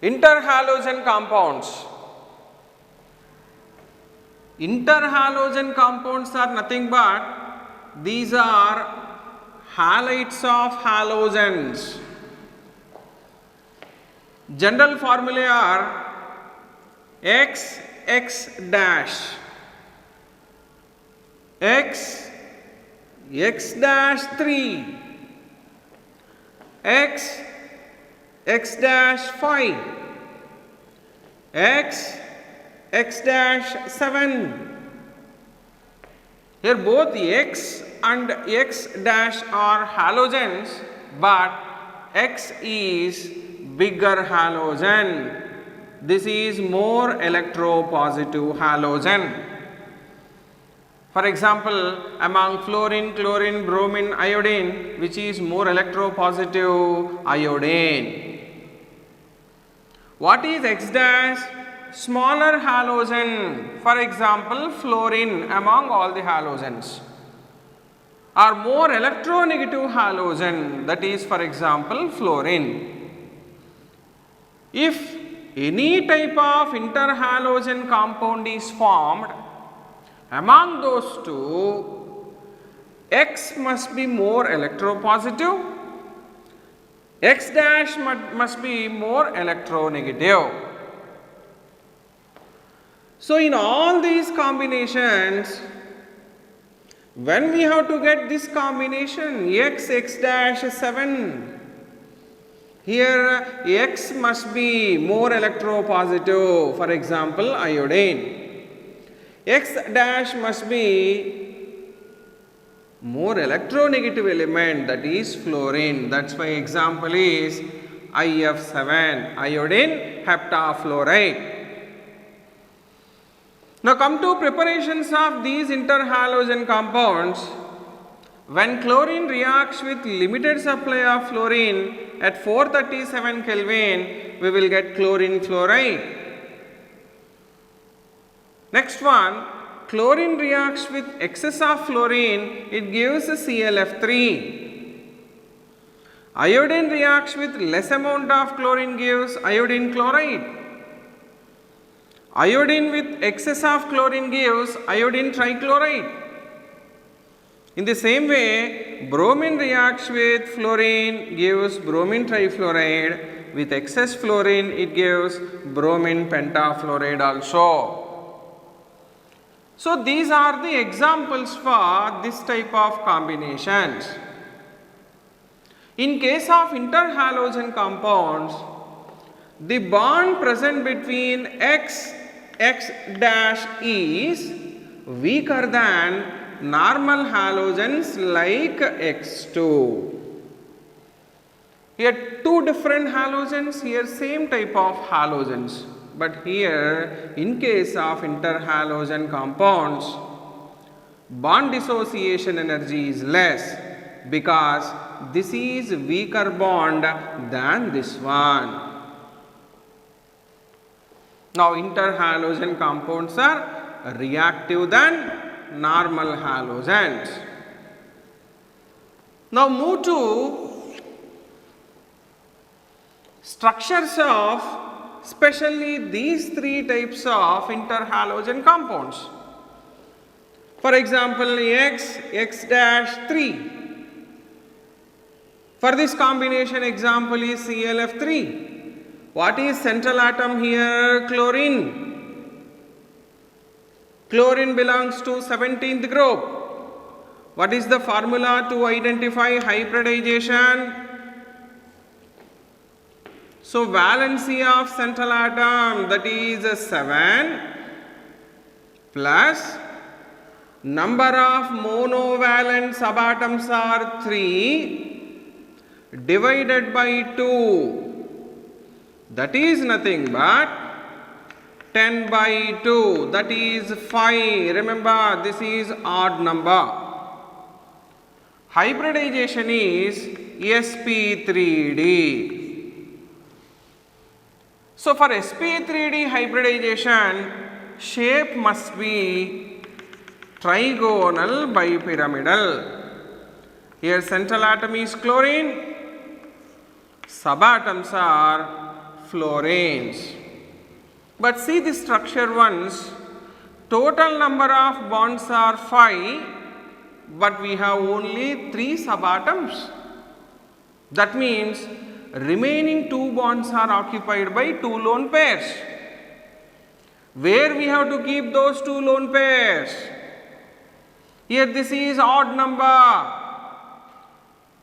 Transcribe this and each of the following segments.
Interhalogen compounds. Interhalogen compounds are nothing but these are halides of halogens. General formulae are X X dash, X X dash 3, X X dash 5, X X dash 7. Here both X and X dash are halogens, but X is bigger halogen. This is more electropositive halogen. For example, among fluorine, chlorine, bromine, iodine, which is more electropositive? Iodine. What is X dash? Smaller halogen. For example, fluorine among all the halogens. Or more electronegative halogen, that is for example fluorine. If any type of interhalogen compound is formed, among those two, X must be more electropositive, X dash must be more electronegative. So, in all these combinations, when we have to get this combination X X dash 7, here X must be more electropositive, for example iodine. X dash must be more electronegative element, that is fluorine. That's why example is IF7, iodine heptafluoride. Now come to preparations of these interhalogen compounds. When chlorine reacts with limited supply of fluorine at 437 Kelvin, we will get chlorine fluoride. Next one, chlorine reacts with excess of fluorine, it gives ClF3. Iodine reacts with less amount of chlorine, gives iodine chloride. Iodine with excess of chlorine gives iodine trichloride. In the same way, bromine reacts with fluorine, gives bromine trifluoride. With excess fluorine, it gives bromine pentafluoride also. So, these are the examples for this type of combinations. In case of interhalogen compounds, the bond present between X dash is weaker than normal halogens like X2. Here two different halogens, here same type of halogens. But here in case of interhalogen compounds, bond dissociation energy is less because this is weaker bond than this one. Now interhalogen compounds are reactive than normal halogens. Now move to structures of especially these three types of interhalogen compounds. For example, X dash 3. For this combination example is ClF3. What is central atom here? Chlorine. Chlorine belongs to 17th group. What is the formula to identify hybridization? So, valency of central atom, that is 7 plus number of monovalent subatoms are 3 divided by 2. That is nothing but 10 by 2, that is 5. Remember, this is odd number. Hybridization is sp3d. So, for sp3d hybridization, shape must be trigonal bipyramidal. Here central atom is chlorine, subatoms are fluorines. But see the structure once. Total number of bonds are 5, but we have only 3 subatoms. That means remaining 2 bonds are occupied by 2 lone pairs. Where we have to keep those 2 lone pairs? Here this is odd number.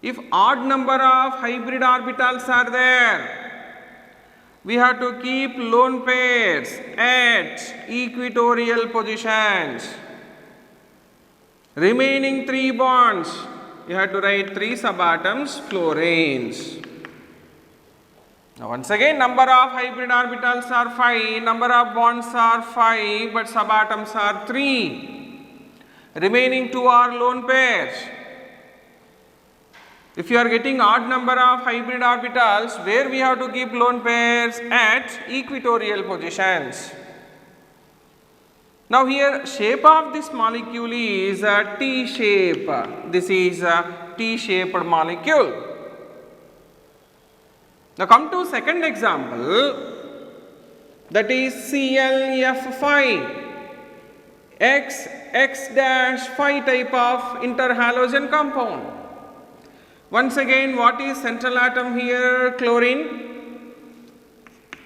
If odd number of hybrid orbitals are there, we have to keep lone pairs at equatorial positions. Remaining 3 bonds, you have to write 3 subatoms, fluorines. Now once again, number of hybrid orbitals are 5, number of bonds are 5, but subatoms are 3. Remaining 2 are lone pairs. If you are getting odd number of hybrid orbitals, where we have to keep lone pairs at equatorial positions. Now here shape of this molecule is a T shape. This is a T-shaped molecule. Now come to second example, that is ClF5 X-5 type of interhalogen compound. Once again, what is central atom here? Chlorine.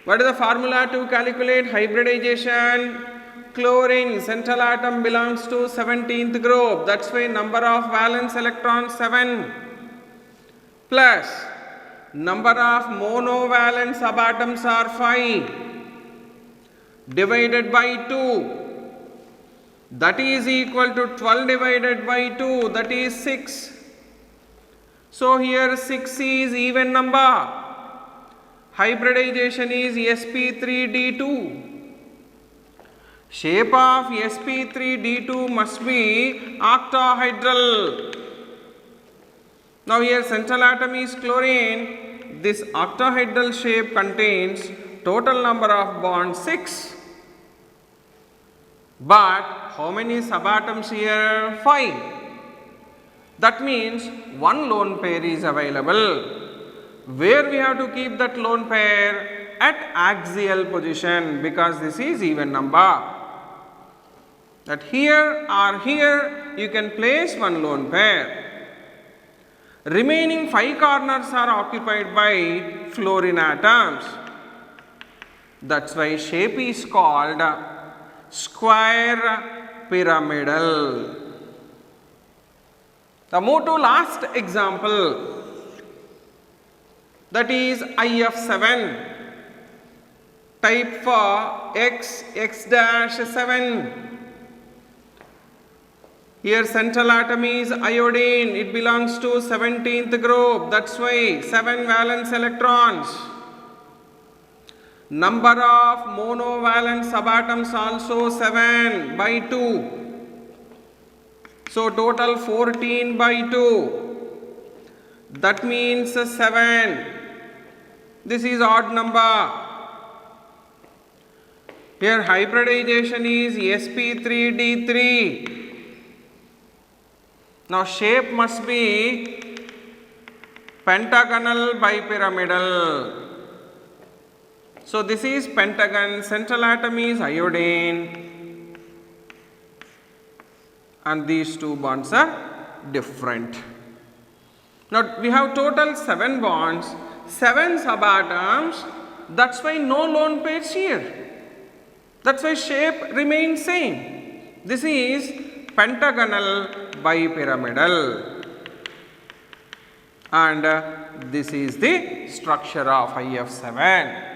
What is the formula to calculate hybridization? Chlorine, central atom belongs to 17th group. That's why number of valence electrons 7 plus number of monovalent subatoms are 5 divided by 2. That is equal to 12 divided by 2. That is 6. So here 6 is even number. Hybridization is sp3d2. Shape of sp3d2 must be octahedral. Now here central atom is chlorine. This octahedral shape contains total number of bonds 6. But how many subatoms here? 5. That means 1 lone pair is available. Where we have to keep that lone pair? At axial position, because this is even number. That here or here you can place 1 lone pair. Remaining 5 corners are occupied by fluorine atoms. That's why shape is called square pyramidal. Now move to last example, that is IF7 type for X-7. Here central atom is iodine, it belongs to 17th group, that's why 7 valence electrons. Number of monovalent subatoms also 7 by 2. So total 14 by 2. That means 7. This is odd number. Here hybridization is sp3d3. Now shape must be pentagonal bipyramidal. So this is pentagon, central atom is iodine, and these 2 bonds are different. Now we have total 7 bonds, 7 subatoms, that's why no lone pairs here. That's why shape remains same. This is pentagonal bipyramidal, and this is the structure of IF7.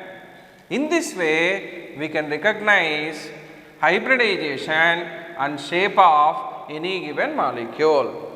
In this way we can recognize hybridization and shape of any given molecule.